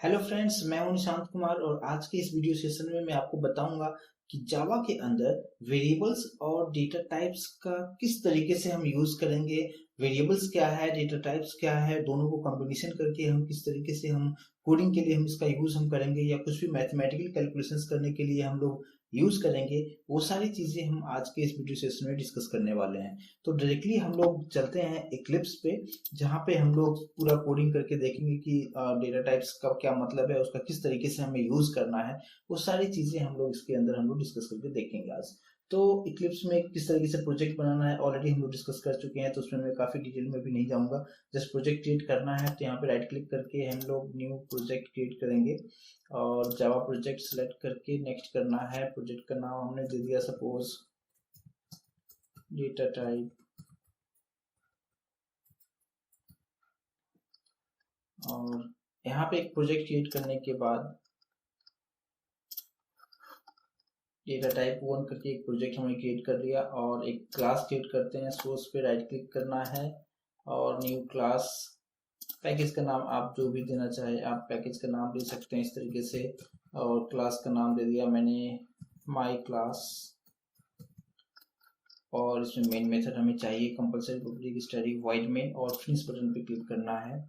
Hello friends, मैं हूं निशांत कुमार और आज के इस वीडियो सेशन में मैं आपको बताऊंगा कि जावा के अंदर वेरिएबल्स और डेटा टाइप्स का किस तरीके से हम यूज करेंगे। वेरिएबल्स क्या है, डेटा टाइप्स क्या है, दोनों को कॉम्बिनेशन करके हम किस तरीके से हम कोडिंग के लिए हम इसका यूज हम करेंगे या कुछ भी मैथमेटिकल कैलकुलेशंस करने के लिए हम लोग यूज करेंगे। वो सारी चीजें हम आज के इस वीडियो सेशन में डिस्कस करने वाले हैं। तो डायरेक्टली हम लोग चलते हैं इक्लिप्स पे, जहाँ पे हम लोग पूरा कोडिंग करके देखेंगे कि डेटा टाइप्स का क्या मतलब है, उसका किस तरीके से हमें यूज करना है। वो सारी चीजें हम लोग इसके अंदर हम लोग डिस्कस करके देखेंगे आज। तो इक्लिप्स में किस तरीके से प्रोजेक्ट बनाना है ऑलरेडी हम लोग डिस्कस कर चुके हैं, तो उसमें मैं काफी डिटेल में भी नहीं जाऊंगा। जस्ट प्रोजेक्ट क्रिएट करना है, तो यहाँ पे राइट क्लिक करके हम लोग न्यू प्रोजेक्ट क्रिएट करेंगे और जावा प्रोजेक्ट सेलेक्ट करके नेक्स्ट करना है। प्रोजेक्ट का नाम हमने दे दिया सपोज डेटा टाइप, और यहाँ पे एक प्रोजेक्ट क्रिएट करने के बाद डेटा टाइप वन करके एक प्रोजेक्ट हमने क्रिएट कर लिया और एक क्लास क्रिएट करते हैं। सोर्स पे राइट क्लिक करना है और न्यू क्लास। पैकेज का नाम आप जो भी देना चाहे आप पैकेज का नाम दे सकते हैं इस तरीके से, और क्लास का नाम दे दिया मैंने माई क्लास। और इसमें मेन मेथड हमें चाहिए compulsory public static void main, और फिनिश बटन पे क्लिक करना है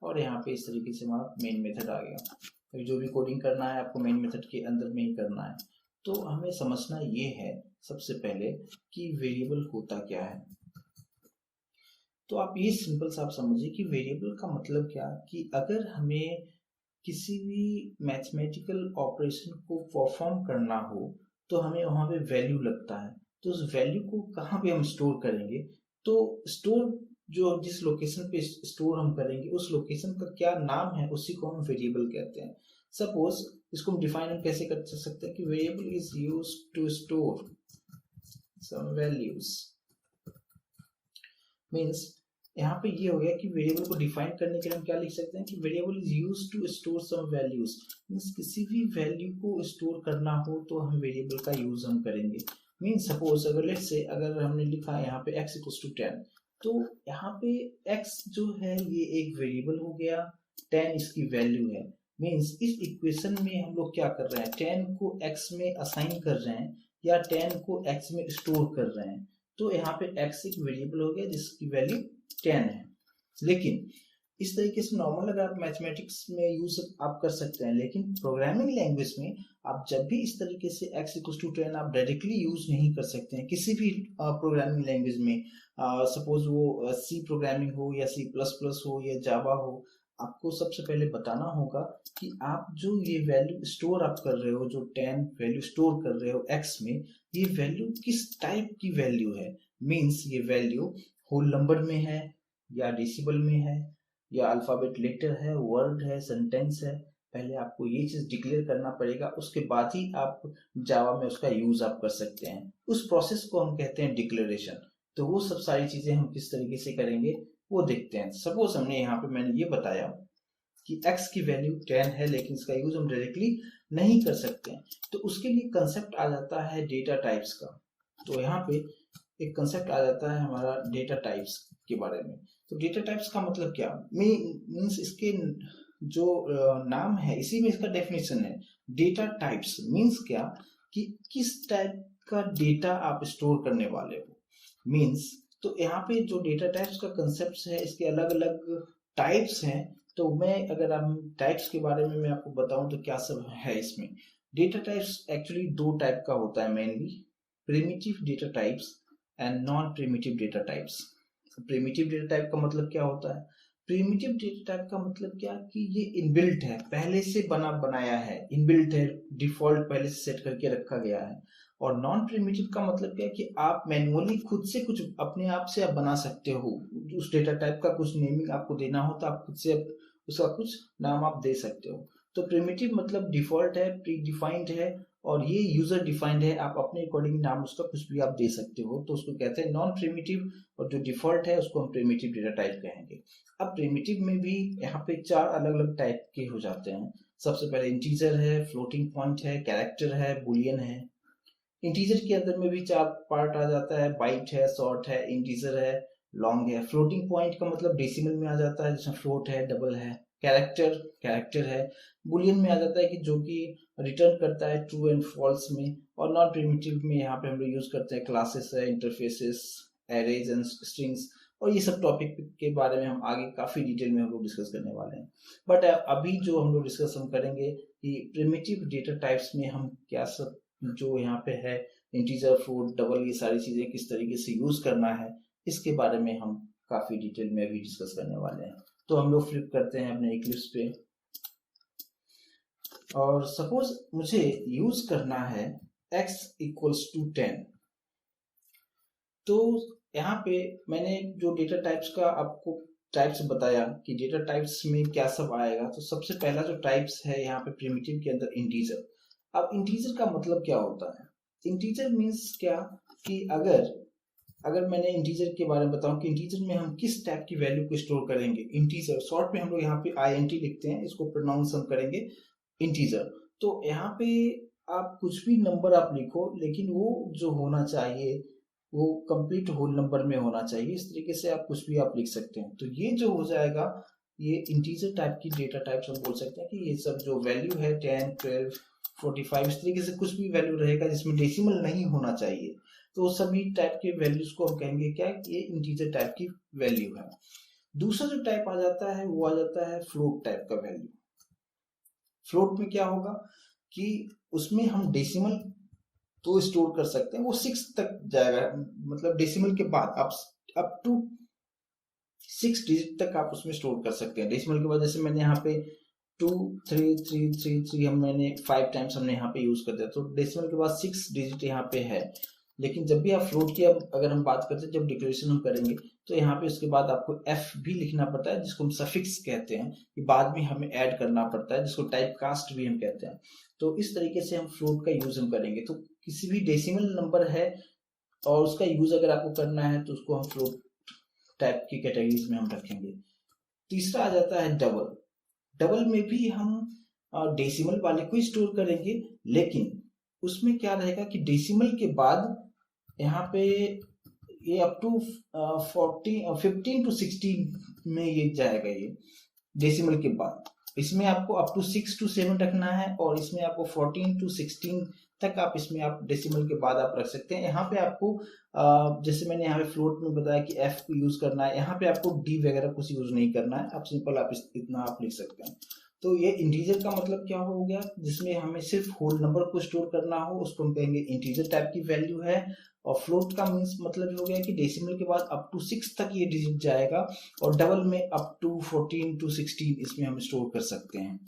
और यहाँ पे इस तरीके से हमारा मेन मेथड आ गया। तो जो भी कोडिंग करना है आपको मेन मेथड के अंदर में ही करना है। तो हमें समझना ये है सबसे पहले कि वेरिएबल होता क्या है। तो आप ये सिंपल सा आप समझिए कि वेरिएबल का मतलब क्या, कि अगर हमें किसी भी मैथमेटिकल ऑपरेशन को परफॉर्म करना हो तो हमें वहां पे वैल्यू लगता है। तो उस वैल्यू को कहाँ पे हम स्टोर करेंगे, तो स्टोर जो जिस लोकेशन पे स्टोर हम करेंगे उस लोकेशन का क्या नाम है उसी को हम वेरिएबल कहते हैं। सपोज इसको हम डिफाइन हम कैसे कर सकते हैं कि variable is use to store some values. Means यहाँ पे ये हो गया कि वेरिएबल को डिफाइन करने के लिए हम क्या लिख सकते हैं कि variable is use to store some values. Means किसी भी वैल्यू को स्टोर करना हो तो हम वेरिएबल का यूज हम करेंगे। मीन्स सपोज अगर लेट्स से अगर हमने लिखा यहाँ पे x इक्वल्स टू 10, तो यहाँ पे x जो है ये एक वेरिएबल हो गया, 10 इसकी वैल्यू है। मीन्स इस इक्वेशन में हम लोग क्या कर रहे हैं, 10 को x में असाइन कर रहे हैं या 10 को x में स्टोर कर रहे हैं। तो यहाँ पे x एक वेरिएबल हो गया जिसकी वैल्यू 10 है। लेकिन इस तरीके से नॉर्मल अगर आप मैथमेटिक्स में यूज आप कर सकते हैं, लेकिन प्रोग्रामिंग लैंग्वेज में आप जब भी इस तरीके से x इक्वल टू 10 आप डायरेक्टली यूज नहीं कर सकते हैं किसी भी प्रोग्रामिंग लैंग्वेज में। सपोज वो सी प्रोग्रामिंग हो या सी प्लस प्लस हो या जावा हो, आपको सबसे पहले बताना होगा कि आप जो ये वैल्यू स्टोर आप कर रहे हो, जो 10 वैल्यू स्टोर कर रहे हो x में, ये वैल्यू किस टाइप की वैल्यू है। मीन्स ये वैल्यू होल नंबर में है या डेसिबल में है या अल्फाबेट लेटर है, वर्ड है, सेंटेंस है। पहले आपको ये चीज डिक्लेयर करना पड़ेगा, उसके बाद ही आप जावा में उसका यूज आप कर सकते हैं। उस प्रोसेस को हम कहते हैं डिक्लेरेशन। तो वो सब सारी चीजें हम किस तरीके से करेंगे वो देखते हैं। सपोज हमने यहाँ पे मैंने ये बताया कि x की वैल्यू 10 है लेकिन इसका यूज हम डायरेक्टली नहीं कर सकते हैं, तो उसके लिए कंसेप्ट आ जाता है डेटा टाइप्स का। तो यहाँ पे एक कंसेप्ट आ जाता है हमारा डेटा टाइप्स के बारे में। तो डेटा टाइप्स का मतलब क्या मीन्स इसके जो नाम है इसी में इसका डेफिनेशन है। डेटा टाइप्स मीन्स क्या, कि किस टाइप का डेटा आप स्टोर करने वाले हो। मीन्स तो यहाँ पे जो डेटा टाइप्स का कंसेप्ट है इसके अलग अलग टाइप्स हैं। तो मैं अगर हम टाइप्स के बारे में मैं आपको बताऊं तो क्या सब है इसमें। डेटा टाइप्स एक्चुअली दो टाइप का होता है mainly, primitive data types and non primitive data types. Primitive data type का मतलब क्या होता है, प्रिमिटिव डेटा टाइप का मतलब क्या कि ये इनबिल्ट है, पहले से बनाया है, इनबिल्ट है, डिफॉल्ट पहले से सेट करके रखा गया है। और नॉन प्रिमिटिव का मतलब क्या है कि आप मैनुअली खुद से कुछ अपने आप से आप बना सकते हो। उस डेटा टाइप का कुछ नेमिंग आपको देना हो तो आप खुद से उसका कुछ नाम आप दे सकते हो। तो प्रिमिटिव मतलब डिफॉल्ट है, प्री डिफाइंड है, और ये यूजर डिफाइंड है, आप अपने अकॉर्डिंग नाम उसका कुछ भी आप दे सकते हो, तो उसको कहते हैं नॉन प्रिमिटिव। और जो डिफॉल्ट है उसको हम प्रिमिटिव डेटा टाइप कहेंगे। अब प्रिमिटिव में भी यहाँ पे चार अलग अलग टाइप के हो जाते हैं। सबसे पहले इंटीजर है, फ्लोटिंग पॉइंट है, कैरेक्टर है, बुलियन है। इंटीजर के अंदर में भी चार पार्ट आ जाता है, बाइट है, शॉर्ट है, इंटीजर है, लॉन्ग है। फ्लोटिंग पॉइंट का मतलब डेसिमल में आ जाता है, जिसमें फ्लोट है, डबल है, कैरेक्टर है। बुलियन में आ जाता है कि जो कि रिटर्न करता है ट्रू एंड फॉल्स में। और नॉन प्रिमिटिव में यहाँ पे हम लोग यूज करते हैं क्लासेस है, इंटरफेसेस, एरेज एंड स्ट्रिंग्स। और ये सब टॉपिक के बारे में हम आगे काफी डिटेल में हम लोग डिस्कस करने वाले हैं। बट अभी जो हम लोग डिस्कस हम करेंगे कि प्रिमिटिव डेटा टाइप्स में हम क्या सब जो यहाँ पे है इंटीजर, फ्लोट, डबल, ये सारी चीजें किस तरीके से यूज करना है, इसके बारे में हम काफी डिटेल में अभी डिस्कस करने वाले हैं। तो हम लोग फ्लिप करते हैं अपने इक्लिप्स पे, और सपोज मुझे यूज करना है x इक्वल्स टू 10। तो यहाँ पे मैंने जो डेटा टाइप्स का आपको टाइप्स बताया कि डेटा टाइप्स में क्या सब आएगा, तो सबसे पहला जो टाइप्स है यहाँ पे प्रिमिटिव के अंदर इंटीजर। अब इंटीजर का मतलब क्या होता है? इंटीजर मीन्स क्या कि अगर मैंने इंटीजर के बारे में बताऊं कि इंटीजर में हम किस टाइप की वैल्यू को स्टोर करेंगे। इंटीजर शॉर्ट में हम लोग यहाँ पे int लिखते हैं, इसको प्रोनाउंस हम करेंगे इंटीजर। तो यहाँ पे आप कुछ भी नंबर आप लिखो, लेकिन वो जो होना चाहिए वो कंप्लीट होल नंबर में होना चाहिए। इस तरीके से आप कुछ भी आप लिख सकते हैं। तो ये जो हो जाएगा, ये इंटीजर टाइप की डेटा टाइप्स हम बोल सकते हैं कि ये सब जो वैल्यू है 10, 12, 45, इस तरीके से कुछ भी वैल्यू रहेगा जिसमें डेसिमल नहीं होना चाहिए, तो सभी टाइप के वैल्यूज को हम कहेंगे क्या, ये इंटीजर टाइप की वैल्यू है। दूसरा जो टाइप आ जाता है वो आ जाता है फ्लोट टाइप का वैल्यू। फ्लोट में क्या होगा कि उसमें हम डेसिमल तो स्टोर कर सकते हैं, वो 6 तक जाएगा, मतलब डेसिमल के बाद आप अप टू 6 डिजिट तक आप उसमें स्टोर कर सकते हैं। डेसिमल के बाद जैसे मैंने यहाँ पे 2 3 3 3 3 हम मैंने 5 टाइम्स हमने यहाँ पे यूज कर दिया, तो डेसिमल के बाद 6 डिजिट यहाँ पे है। लेकिन जब भी आप फ्लोट की अगर हम बात करते हैं, जब डिक्लेरेशन हम करेंगे, तो यहाँ पे उसके बाद आपको f भी लिखना पड़ता है, जिसको हम सफिक्स कहते हैं, कि बाद में हमें ऐड करना पड़ता है, जिसको टाइप कास्ट भी हम कहते हैं। तो इस तरीके से हम फ्लोट का यूज हम करेंगे। तो किसी भी डेसिमल नंबर है और उसका यूज अगर आपको करना है तो उसको हम फ्लोट टाइप की कैटेगरीज में हम रखेंगे। तीसरा आ जाता है डबल। डबल में भी हम डेसिमल वाले को स्टोर करेंगे, लेकिन उसमें क्या रहेगा कि डेसिमल के बाद यहाँ पे ये अप टू 15 टू 16 में ये जाएगा। ये डेसिमल के बाद इसमें आपको अप टू 6 टू 7 रखना है, और इसमें आपको 14 टू 16 तक आप इसमें आप डेसिमल के बाद आप रख सकते हैं। यहाँ पे आपको जैसे मैंने यहाँ पे फ्लोट में बताया कि f को यूज करना है, यहाँ पे आपको d वगैरह कुछ यूज नहीं करना है, आप सिंपल आप इतना आप लिख सकते हैं। तो ये इंटीजर का मतलब क्या हो गया, जिसमें हमें सिर्फ होल नंबर को स्टोर करना हो उसको हम कहेंगे इंटीजर टाइप की वैल्यू है। और फ्लोट का मीन्स मतलब हो गया कि डेसिमल के बाद अप टू 6 तक ये डिजिट जाएगा, और डबल में अप टू 14 टू 16 इसमें हम स्टोर कर सकते हैं।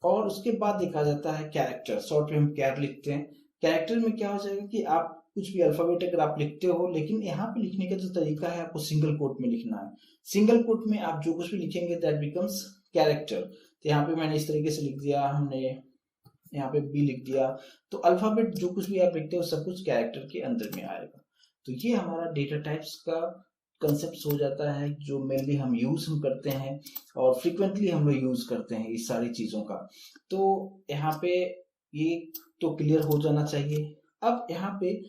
और उसके बाद देखा जाता है कैरेक्टर, शॉर्ट में हम कैर लिखते हैं। कैरेक्टर में क्या हो जाएगा कि आप कुछ भी अल्फाबेट अगर आप लिखते हो, लेकिन यहाँ पे लिखने का जो तरीका है आपको सिंगल कोट में लिखना है। सिंगल कोट में आप जो कुछ भी लिखेंगे दैट बिकम्स कैरेक्टर। तो यहाँ पे मैंने इस तरीके से लिख दिया, हमने यहाँ पे बी लिख दिया, तो अल्फाबेट जो कुछ भी आप लिखते हो सब कुछ कैरेक्टर के अंदर में आएगा। तो ये हमारा डेटा टाइप्स का कंसेप्ट हो जाता है, जो मेनली हम यूज हम करते हैं और फ्रिक्वेंटली हम लोग यूज करते हैं इस सारी चीजों का। तो यहाँ पे ये तो क्लियर हो जाना चाहिए। अब यहाँ पे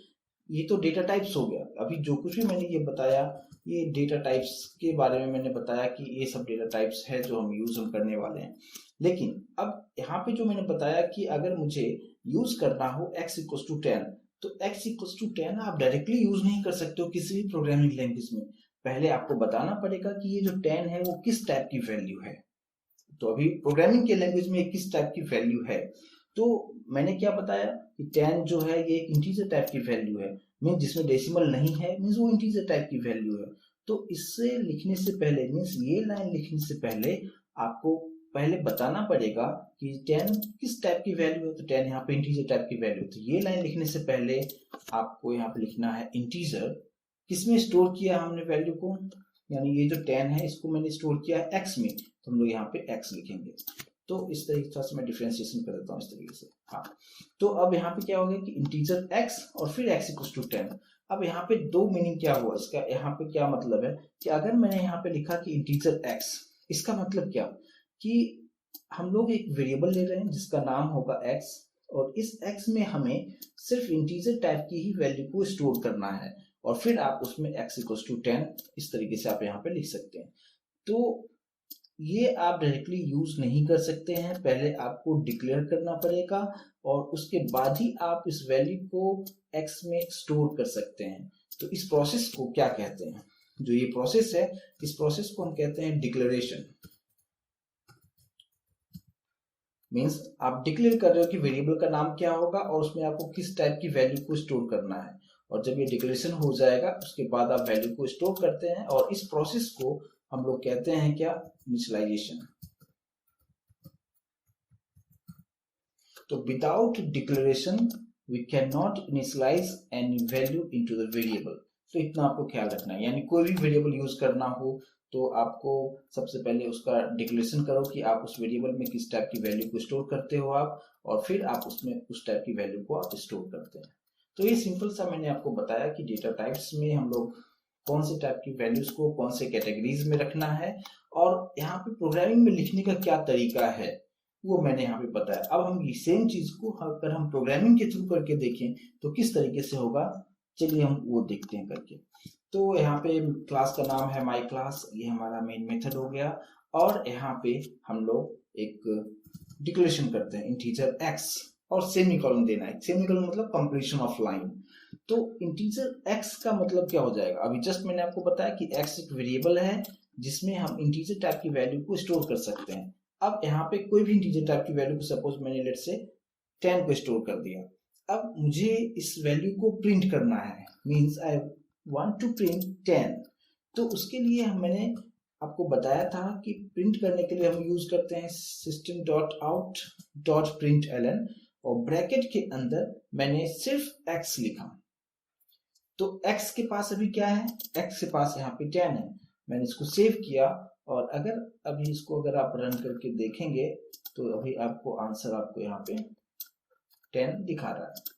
ये तो डेटा टाइप्स हो गया। अभी जो कुछ भी मैंने ये बताया, ये डेटा टाइप्स के बारे में मैंने बताया कि ये सब डेटा टाइप्स है जो हम यूज हम करने वाले हैं। लेकिन अब यहाँ पे जो मैंने बताया कि अगर मुझे यूज करना हो x इक्वल्स टू 10, तो x इक्वल्स टू 10 आप डायरेक्टली यूज नहीं कर सकते हो किसी भी प्रोग्रामिंग लैंग्वेज में। पहले आपको बताना पड़ेगा कि ये जो 10 है वो किस टाइप की वैल्यू है। तो अभी प्रोग्रामिंग के लैंग्वेज में किस टाइप की वैल्यू है, तो मैंने क्या बताया कि 10 जो है ये एक इंटीजर टाइप की वैल्यू है, मीन्स जिसमें डेसिमल नहीं है, मीन्स वो इंटीजर टाइप की वैल्यू है। तो इससे लिखने से पहले, मीन्स ये लाइन लिखने से पहले आपको पहले बताना पड़ेगा कि 10 किस टाइप की वैल्यू है। तो 10 यहाँ पे इंटीजर टाइप की वैल्यू, तो ये लाइन लिखने से पहले आपको यहाँ पे लिखना है इंटीजर। किसमें स्टोर किया हमने वैल्यू को, यानी ये जो 10 है इसको मैंने स्टोर किया है x में, तो हम लोग यहाँ पे x लिखेंगे। तो इस तरीके से मैं डिफरेंशिएशन कर देता हूँ इस तरीके से। हाँ, तो अब यहाँ पे क्या हो गया कि इंटीजर x और फिर x इक्वल्स टू 10। अब यहाँ पे दो मीनिंग क्या हुआ इसका, यहाँ पे क्या मतलब है कि अगर मैंने यहाँ पे लिखा कि इंटीजर x, इसका मतलब क्या कि हम लोग एक वेरिएबल ले रहे हैं जिसका नाम होगा x, और इस x में हमें सिर्फ इंटीजर टाइप की ही वैल्यू को स्टोर करना है, और फिर आप उसमें x इक्वल्स टू 10 इस तरीके से आप यहाँ पे लिख सकते हैं। तो ये आप डायरेक्टली यूज नहीं कर सकते हैं, पहले आपको डिक्लेयर करना पड़ेगा और उसके बाद ही आप इस वैल्यू को एक्स में स्टोर कर सकते हैं। तो इस प्रोसेस को क्या कहते हैं, जो ये प्रोसेस है, इस प्रोसेस को हम कहते हैं डिक्लेरेशन। मीन्स आप डिक्लेयर कर रहे हो कि वेरिएबल का नाम क्या होगा और उसमें आपको किस टाइप की वैल्यू को स्टोर करना है, और जब ये डिक्लेरेशन हो जाएगा उसके बाद आप वैल्यू को स्टोर करते हैं, और इस प्रोसेस को हम लोग कहते हैं क्या, इनिशियलाइजेशन। तो without declaration we can not initialise any value into the variable. तो इतना आपको ख्याल रखना है, यानी कोई भी वेरिएबल यूज करना हो तो आपको सबसे पहले उसका डिक्लेरेशन करो कि आप उस वेरिएबल में किस टाइप की वैल्यू को स्टोर करते हो आप, और फिर आप उसमें उस टाइप की वैल्यू को आप स्टोर करते हैं। तो ये सिंपल सा मैंने आपको बताया कि डेटा टाइप्स में हम लोग कौन से टाइप की वैल्यूज को कौन से कैटेगरीज में रखना है, और यहाँ पे प्रोग्रामिंग में लिखने का क्या तरीका है वो मैंने यहाँ पे बताया। अब हम ये सेम चीज को अगर हम प्रोग्रामिंग के थ्रू करके देखें तो किस तरीके से होगा, चलिए हम वो देखते हैं करके। तो यहाँ पे क्लास का नाम है माई क्लास, ये हमारा मेन मेथड हो गया, और यहाँ पे हम लोग एक डिक्लेरेशन करते हैं इंटीजर x, और सेमीकोलन देना है। सेमीकोलन मतलब कंप्लीशन ऑफ लाइन। तो इंटीजर x का मतलब क्या हो जाएगा, अभी जस्ट मैंने आपको बताया कि x एक वेरिएबल है जिसमें हम इंटीजर टाइप की वैल्यू को स्टोर कर सकते हैं। अब यहाँ पे कोई भी इंटीजर टाइप की वैल्यू को सपोज मैंने लेट से 10 को स्टोर कर दिया। अब मुझे इस वैल्यू को प्रिंट करना है, means I want to print 10। तो उसके लिए मैंने आपको बताया था कि प्रिंट करने के लिए हम यूज करते हैं system dot out dot print ln, और ब्रैकेट के अंदर मैंने सिर्फ x लिखा। तो x के पास अभी क्या है, x के पास यहाँ पे 10 है। मैंने इसको सेव किया, और अगर अभी इसको अगर आप रन करके देखेंगे तो अभी आपको आंसर आपको यहाँ पे 10 दिखा रहा है।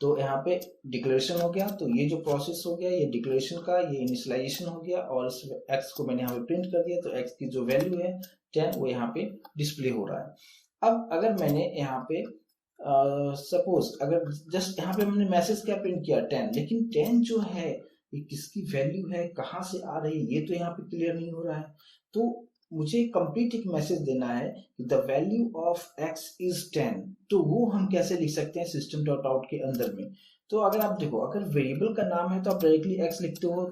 तो यहाँ पे डिक्लेरेशन हो गया, तो ये जो प्रोसेस हो गया ये डिक्लेरेशन का, ये इनिशियलाइजेशन हो गया, और इस x को मैंने यहाँ पे प्रिंट कर दिया, तो x की जो वैल्यू है 10 वो यहाँ पे डिस्प्ले हो रहा है। अब अगर मैंने यहाँ पे सपोज अगर जस्ट यहाँ पे हमने मैसेज क्या प्रिंट किया 10, लेकिन 10 जो है ये किसकी वैल्यू है, कहाँ से आ रही है, ये तो यहाँ पे क्लियर नहीं हो रहा है। तो मुझे कंप्लीट एक मैसेज देना है the value of x is 10। तो वो हम कैसे लिख सकते हैं सिस्टम डॉट आउट के अंदर में। तो अगर आप देखो, अगर वेरिएबल का नाम है तो आप डायरेक्टली x लिखते हो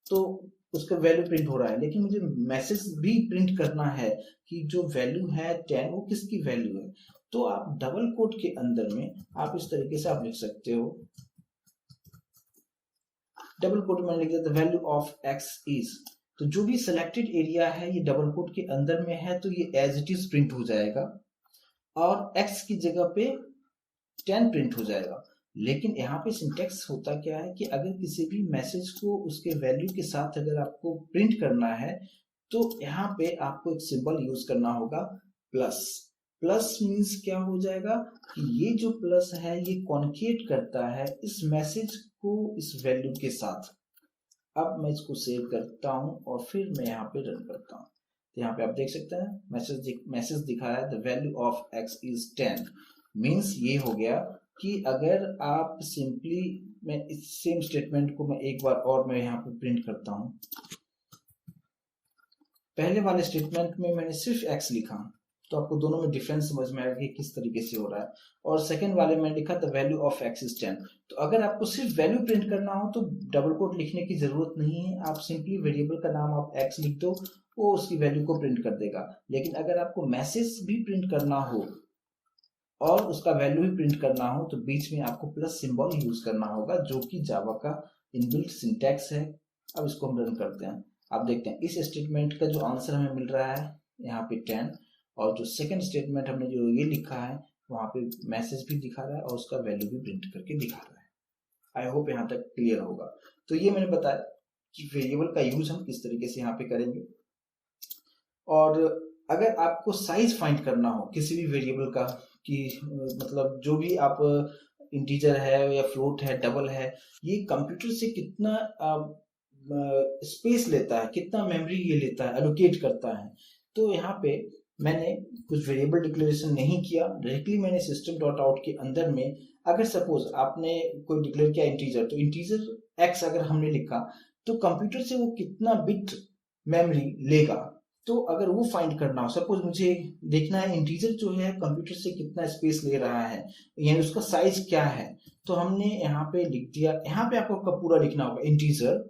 तो उसका वैल्यू प्रिंट हो रहा है, लेकिन मुझे मैसेज भी प्रिंट करना है कि जो वैल्यू है 10 वो किसकी वैल्यू है। तो आप डबल कोट के अंदर में आप इस तरीके से आप लिख सकते हो, डबल कोट में लिख दिया the value of x is. तो जो भी सिलेक्टेड एरिया है ये डबल कोट के अंदर में है, तो ये एज इट इज प्रिंट हो जाएगा, और x की जगह पे 10 प्रिंट हो जाएगा। लेकिन यहाँ पे सिंटेक्स होता क्या है कि अगर किसी भी मैसेज को उसके वैल्यू के साथ अगर आपको प्रिंट करना है तो यहाँ पे आपको एक सिंबल यूज करना होगा प्लस। प्लस मीन्स क्या हो जाएगा कि ये जो प्लस है ये कॉन्केट करता है इस मैसेज को इस वैल्यू के साथ। अब मैं इसको सेव करता हूं और फिर मैं यहाँ पे रन करता हूं, तो यहाँ पे आप देख सकते हैं मैसेज दिखा रहा है the value of x is 10। Means ये हो गया कि अगर आप सिंपली, मैं इस सेम स्टेटमेंट को मैं एक बार और मैं यहाँ पे प्रिंट करता हूं। पहले वाले स्टेटमेंट में मैंने सिर्फ x लिखा, तो आपको दोनों में डिफरेंस समझ में आएगा कि किस तरीके से हो रहा है, और सेकंड वाले में लिखा the value of x is 10। तो अगर आपको सिर्फ वैल्यू प्रिंट करना हो तो डबल कोट लिखने की जरूरत नहीं है, आप सिंपली वेरिएबल का नाम आप x लिख दो, वो उसकी वैल्यू को प्रिंट कर देगा। लेकिन अगर आपको मैसेज भी प्रिंट करना हो और उसका वैल्यू भी प्रिंट करना हो तो बीच में आपको प्लस सिंबल यूज करना होगा, जो कि जावा का इनबिल्ट सिंटैक्स है। अब इसको हम रन करते हैं, आप देखते हैं इस स्टेटमेंट का जो आंसर हमें मिल रहा है यहाँ पे 10, और जो सेकंड स्टेटमेंट हमने जो ये लिखा है वहां पे मैसेज भी दिखा रहा है और उसका वैल्यू भी प्रिंट करके दिखा रहा है। आई होप यहाँ तक क्लियर होगा। तो ये मैंने बताया कि वेरिएबल का यूज हम किस तरीके से यहाँ पे करेंगे। और अगर आपको साइज फाइंड करना हो किसी भी वेरिएबल का, कि मतलब जो भी आप इंटीजर है या फ्लोट है डबल है, ये कंप्यूटर से कितना स्पेस लेता है, कितना मेमोरी ये लेता है, एलोकेट करता है। तो यहाँ पे मैंने कुछ वेरिएबल डिक्लेरेशन नहीं किया, डायरेक्टली मैंने सिस्टम डॉट आउट के अंदर में अगर सपोज आपने कोई डिक्लेयर किया इंटीजर, तो इंटीजर x अगर हमने लिखा तो कंप्यूटर से वो कितना बिट मेमोरी लेगा तो अगर वो फाइंड करना हो, सपोज मुझे देखना है इंटीजर जो है कंप्यूटर से कितना स्पेस ले रहा है, यानी उसका साइज क्या है, तो हमने यहाँ पे लिख दिया। यहाँ पे आपको पूरा लिखना होगा इंटीजर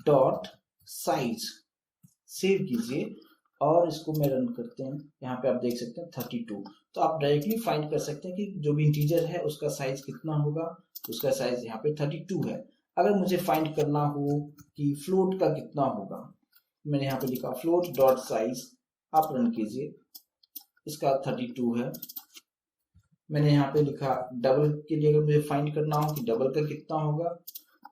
डॉट साइज, सेव कीजिए और इसको मैं रन करते हैं। यहाँ पे आप देख सकते हैं 32। तो आप डायरेक्टली फाइंड कर सकते हैं कि जो भी इंटीजर है उसका साइज कितना होगा। उसका साइज यहाँ पे 32 है। अगर मुझे फाइंड करना हो कि फ्लोट का कितना होगा, मैंने यहाँ पे लिखा फ्लोट डॉट साइज, आप रन कीजिए, इसका 32 है। मैंने यहाँ पे लिखा डबल के लिए अगर मुझे फाइंड करना हो कि डबल का कितना होगा,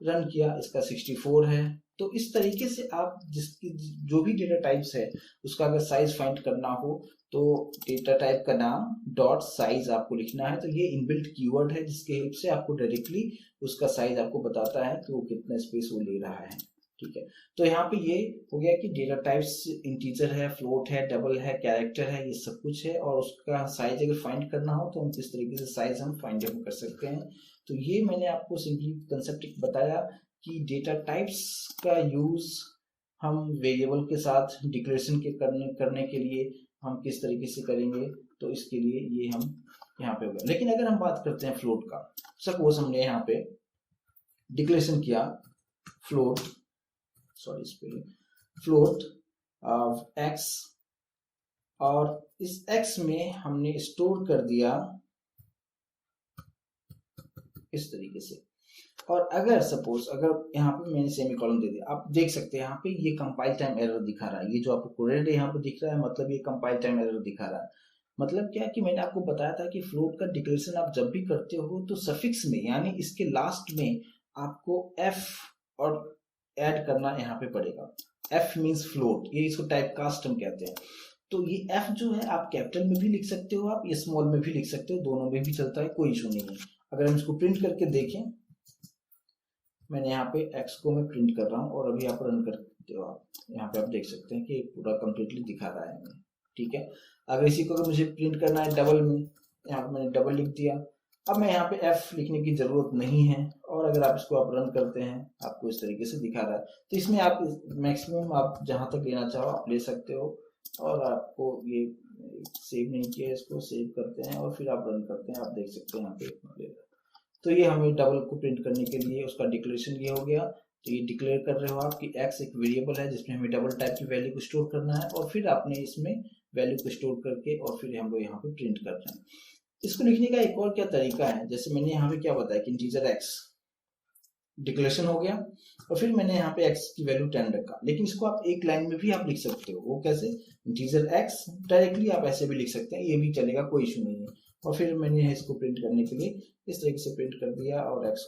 रन किया, इसका 64 है। तो इस तरीके से आप जिसकी जो भी डेटा टाइप्स है उसका अगर साइज फाइंड करना हो तो डेटा टाइप का नाम डॉट साइज आपको लिखना है। तो ये इनबिल्ट कीवर्ड है जिसके हेल्प से आपको डायरेक्टली उसका साइज आपको बताता है कि वो कितना स्पेस वो ले रहा है। ठीक है, तो यहाँ पे ये हो गया कि डेटा टाइप्स इंटीजर है, फ्लोट है, डबल है, कैरेक्टर है, ये सब कुछ है। और उसका साइज अगर फाइंड करना हो तो हम किस तरीके से साइज हम फाइंड कर सकते हैं। तो ये मैंने आपको सिंपली कंसेप्ट बताया कि डेटा टाइप्स का यूज हम वेरिएबल के साथ डिक्लेरेशन के करने के लिए हम किस तरीके से करेंगे। तो इसके लिए ये हम यहाँ पे हो गया। लेकिन अगर हम बात करते हैं फ्लोट का, सपोज हमने यहाँ पे डिक्लेरेशन किया फ्लोट, फ्लोट x, और इस x में हमने स्टोर कर दिया इस तरीके से। और अगर सपोज अगर यहाँ पे मैंने सेमीकोलन दे दिया, आप देख सकते हैं यहाँ पे ये कंपाइल टाइम एरर दिखा रहा है। ये जो आपको कोडेड यहाँ पे दिख रहा है, मतलब ये कंपाइल टाइम एरर दिखा रहा है। मतलब क्या कि मैंने आपको बताया था कि फ्लोट का डिक्लेरेशन आप जब भी करते हो तो सफिक्स में यानी इसके लास्ट में आपको f और ऐड करना यहाँ पे पड़ेगा। f मींस फ्लोट, ये इसको टाइप कास्ट हम कहते हैं। तो ये f जो है आप कैपिटल में भी लिख सकते हो, आप ये स्मॉल में भी लिख सकते हो, दोनों में भी चलता है, कोई इशू नहीं है। अगर हम इसको प्रिंट करके देखें, मैंने यहाँ पे x को मैं प्रिंट कर रहा हूँ और अभी आप रन करते हो, आप यहाँ पे आप देख सकते हैं कि पूरा कंप्लीटली दिखा रहा है हमें। ठीक है, अगर इसी को अगर मुझे प्रिंट करना है डबल में, यहाँ पे मैंने डबल लिख दिया। अब मैं यहाँ पे f लिखने की जरूरत नहीं है, और अगर आप इसको आप रन करते हैं आपको इस तरीके से दिखा रहा है। तो इसमें आप मैक्सिमम आप जहाँ तक लेना चाहो आप ले सकते हो। और आपको ये सेव नहीं किया, इसको सेव करते हैं और फिर आप रन करते हैं, आप देख सकते हैं यहाँ पे। तो ये हमें डबल को प्रिंट करने के लिए उसका डिक्लेरेशन ये हो गया। तो ये डिक्लेयर कर रहे हो आप कि x एक वेरिएबल है जिसमें हमें डबल टाइप की वैल्यू को स्टोर करना है, और फिर आपने इसमें वैल्यू को स्टोर करके और फिर हम लोग यहाँ पे प्रिंट कर रहे हैं। इसको लिखने का एक और क्या तरीका है, जैसे मैंने यहाँ पे क्या बताया कि इंटीजर x डिक्लेरेशन हो गया और फिर मैंने यहाँ पे x की वैल्यू 10 रखा, लेकिन इसको आप एक लाइन में भी आप लिख सकते हो। वो कैसे, इंटीजर x डायरेक्टली आप ऐसे भी लिख सकते हैं, ये भी चलेगा, कोई इशू नहीं है। और फिर मैंने इसको प्रिंट करने के लिए इस तरीके से प्रिंट कर दिया और x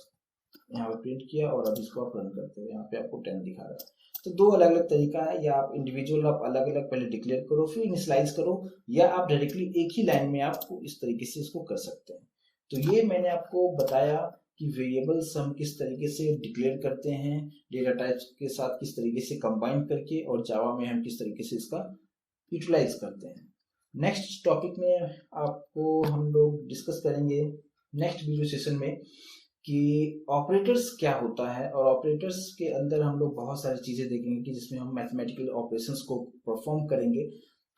यहाँ पे प्रिंट किया, और अब इसको आप रन करते हो, यहाँ पे आपको 10 दिखा रहा है। तो दो अलग अलग तरीका है, या आप इंडिविजुअल आप अलग अलग पहले डिक्लेयर करो फिर इनिशियलाइज करो, या आप डायरेक्टली एक ही लाइन में आपको इस तरीके से इसको कर सकते हैं। तो ये मैंने आपको बताया कि वेरिएबल्स हम किस तरीके से डिक्लेयर करते हैं डेटा टाइप्स के साथ, किस तरीके से कंबाइन करके, और जावा में हम किस तरीके से इसका यूटिलाइज करते हैं। नेक्स्ट टॉपिक में आपको हम लोग डिस्कस करेंगे नेक्स्ट वीडियो सेशन में कि ऑपरेटर्स क्या होता है, और ऑपरेटर्स के अंदर हम लोग बहुत सारी चीज़ें देखेंगे कि जिसमें हम मैथमेटिकल ऑपरेशंस को परफॉर्म करेंगे।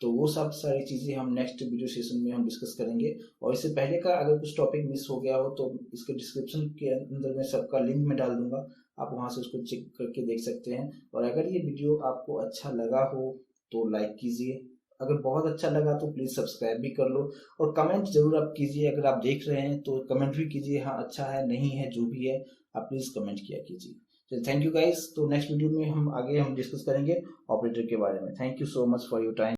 तो वो सब सारी चीज़ें हम नेक्स्ट वीडियो सेशन में हम डिस्कस करेंगे। और इससे पहले का अगर कुछ टॉपिक मिस हो गया हो तो इसके डिस्क्रिप्शन के अंदर मैं सबका लिंक में डाल दूंगा, आप वहाँ से उसको चेक करके देख सकते हैं। और अगर ये वीडियो आपको अच्छा लगा हो तो लाइक कीजिए, अगर बहुत अच्छा लगा तो प्लीज़ सब्सक्राइब भी कर लो, और कमेंट जरूर आप कीजिए। अगर आप देख रहे हैं तो कमेंट भी कीजिए, हाँ अच्छा है नहीं है जो भी है आप प्लीज़ कमेंट किया कीजिए। तो थैंक यू गाइस, तो नेक्स्ट वीडियो में हम आगे डिस्कस करेंगे ऑपरेटर के बारे में। Thank you so much for your time.